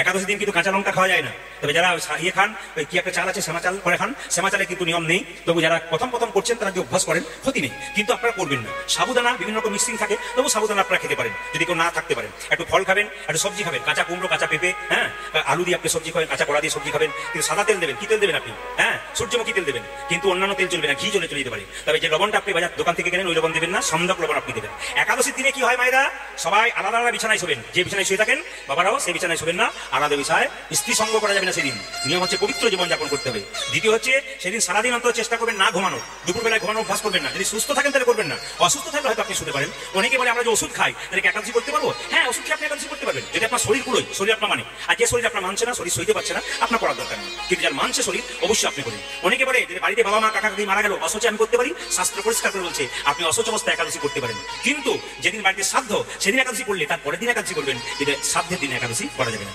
একাদশী দিন কিন্তু কাঁচা লঙ্কা খাওয়া যায় না। তবে যারা ইয়ে খান, ওই কি একটা চাল আছে শ্যামা চাল করে খান, শ্যামা চালে কিন্তু নিয়ম নেই। তবু যারা প্রথম প্রথম করছেন তারা যে অভ্যাস করেন ক্ষতি নেই, কিন্তু আপনারা করবেন না। সাবুদানা বিভিন্ন রকম মিক্সিং থাকে, তবু সাবুদানা আপনারা খেতে পারেন যদি কেউ না থাকতে পারেন। একটু ফল খাবেন, একটু সবজি খাবেন, কাঁচা কুমড়ো, কাঁচা পেঁপে, হ্যাঁ, আলু দিয়ে আপনি সবজি খাবেন, কাঁচা কলা দিয়ে সবজি খাবেন, কিন্তু সাদা তেল দেবেন। কি তেল দেবেন আপনি? হ্যাঁ, সূর্যমুখী তেল দেবেন, কিন্তু অন্যান্য তেল চলবে না, ঘি চলে যেতে পারে। তবে যে লবণটা আপনি বাজার দোকান থেকে কেনেন ওই লবণ দেবেন না, সন্দক লবণ আপনি দেবেন। একাদশীর দিনে কি হয় মায়েরা, সবাই আলাদা আলাদা বিছানায় শোবেন। যে বিছানায় শুয়ে থাকেন বাবারাও সেই বিছানায় শোবেন না, আলাদা বিছায়। স্ত্রী সঙ্গ করা যাবে না সেদিন, নিয়ম হচ্ছে পবিত্র জীবন যাপন করতে হবে। দ্বিতীয় হচ্ছে সেদিন সারাদিন অন্তত চেষ্টা করবেন না ঘুমানো, দুপুরবেলায় ঘুমানো অভ্যাস করবেন না। যদি সুস্থ থাকেন তাহলে করবেন না, অসুস্থ থাকলে হয়তো আপনি শুতে পারেন। অনেকে বলে আমরা যে ওষুধ খাই তাহলে একাদশী করতে পারবো। হ্যাঁ, ওষুধ খেয়ে আপনি একাদশী করতে পারবেন যদি আপনার শরীর পুরোই, শরীর আপনার মানে। আর যে শরীর আপনার মানছে না, শরীর সইতে পারছে না, আপনার করার দরকার নেই। কিন্তু যার মানছে শরীর অবশ্যই আপনি করেন। অনেকে বলে যে বাড়িতে বাবা মা কাকা কাকি মারা গেল, অসুচে আমি করতে পারি। শাস্ত্র পরিষ্কার করে বলছে আপনি অসুচ অবস্থায় একাদশী করতে পারেন, কিন্তু যেদিন বাড়িতে শ্রাদ্ধ সেদিন একাদশী করলে তার পরের দিন একাদশী করবেন, কিন্তু শ্রাদ্ধের দিন একাদশী করা যাবে না।